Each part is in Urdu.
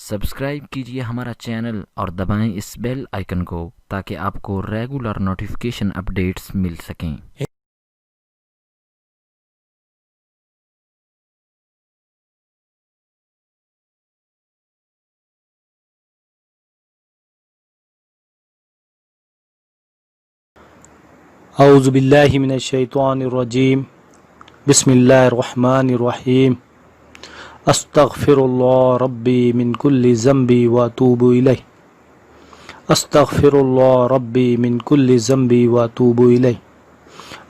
سبسکرائب کیجیے ہمارا چینل اور دبائیں اس بیل آئیکن کو تاکہ آپ کو ریگولر نوٹیفیکیشن اپڈیٹس مل سکیں۔ اعوذ باللہ من الشیطان الرجیم، بسم اللہ الرحمن الرحیم۔ استغفر اللہ ربی من کل ذنب واتوب الیہ۔ استغفر اللہ ربی من کل ذنب واتوب الیہ۔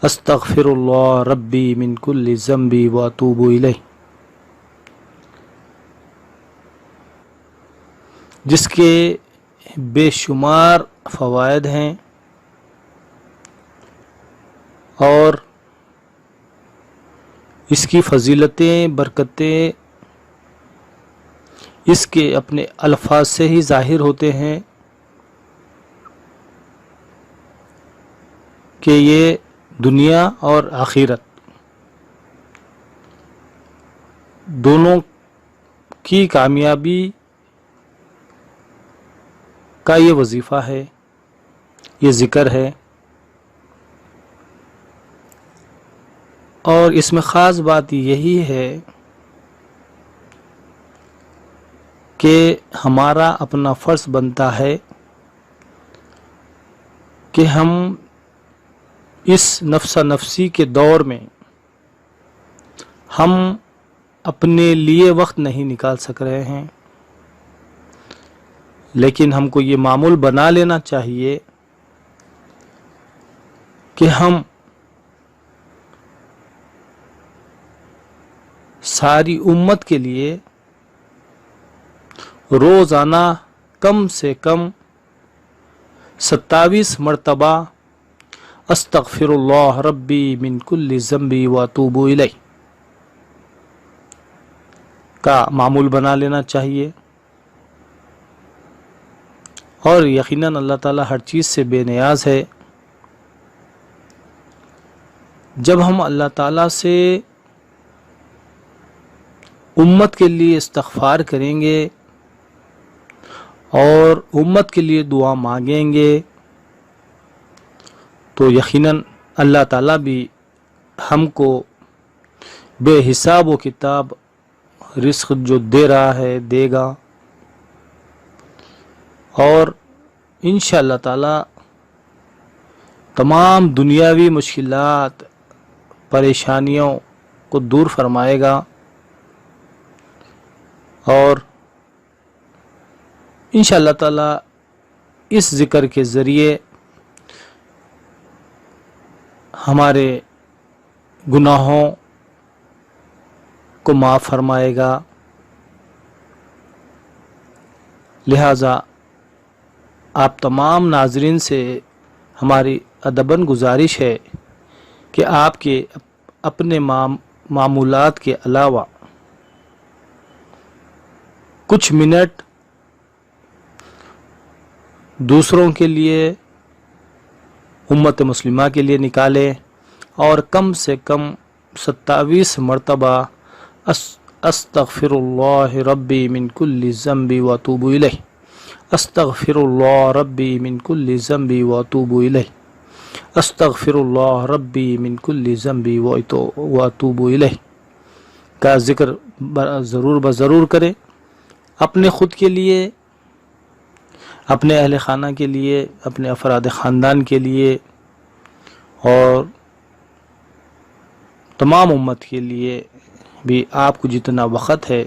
استغفر اللہ ربی من کل ذنب واتوب الیہ۔ جس کے بے شمار فوائد ہیں اور اس کی فضیلتیں، برکتیں اس کے اپنے الفاظ سے ہی ظاہر ہوتے ہیں کہ یہ دنیا اور آخرت دونوں کی کامیابی کا یہ وظیفہ ہے، یہ ذکر ہے۔ اور اس میں خاص بات یہی ہے کہ ہمارا اپنا فرض بنتا ہے کہ ہم اس نفسا نفسی کے دور میں ہم اپنے لیے وقت نہیں نکال سک رہے ہیں، لیکن ہم کو یہ معمول بنا لینا چاہیے کہ ہم ساری امت کے لیے روزانہ کم سے کم 27 مرتبہ استغفر اللہ ربی من کل ذنب واتوب الیہ کا معمول بنا لینا چاہیے۔ اور یقیناً اللہ تعالیٰ ہر چیز سے بے نیاز ہے۔ جب ہم اللہ تعالیٰ سے امت کے لیے استغفار کریں گے اور امت کے لیے دعا مانگیں گے تو یقیناً اللہ تعالیٰ بھی ہم کو بے حساب و کتاب رزق جو دے رہا ہے دے گا، اور انشاءاللہ تعالیٰ تمام دنیاوی مشکلات، پریشانیوں کو دور فرمائے گا، اور انشاءاللہ تعالیٰ اس ذکر کے ذریعے ہمارے گناہوں کو معاف فرمائے گا۔ لہٰذا آپ تمام ناظرین سے ہماری ادباً گزارش ہے کہ آپ کے اپنے معمولات کے علاوہ کچھ منٹ دوسروں کے لیے، امت مسلمہ کے لیے نکالیں اور کم سے کم 27 مرتبہ استغفر اللہ ربی من کل ذنب واتوب الیہ۔ استغفر اللہ ربی من کل ذنب واتوب الیہ۔ استغفر اللہ ربی من کل ذنب واتوب الیہ کا ذکر ضرور بضرور کریں، اپنے خود کے لیے، اپنے اہل خانہ کے لیے، اپنے افراد خاندان کے لیے، اور تمام امت کے لیے بھی۔ آپ کو جتنا وقت ہے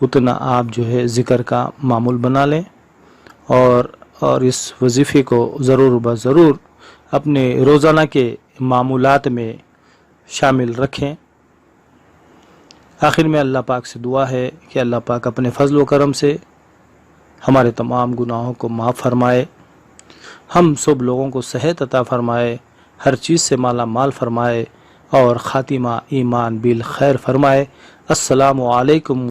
اتنا آپ جو ہے ذکر کا معمول بنا لیں اور اس وظیفے کو ضرور بضرور اپنے روزانہ کے معمولات میں شامل رکھیں۔ آخر میں اللہ پاک سے دعا ہے کہ اللہ پاک اپنے فضل و کرم سے ہمارے تمام گناہوں کو معاف فرمائے، ہم سب لوگوں کو صحت عطا فرمائے، ہر چیز سے مالا مال فرمائے، اور خاتمہ ایمان بالخیر فرمائے۔ السلام علیکم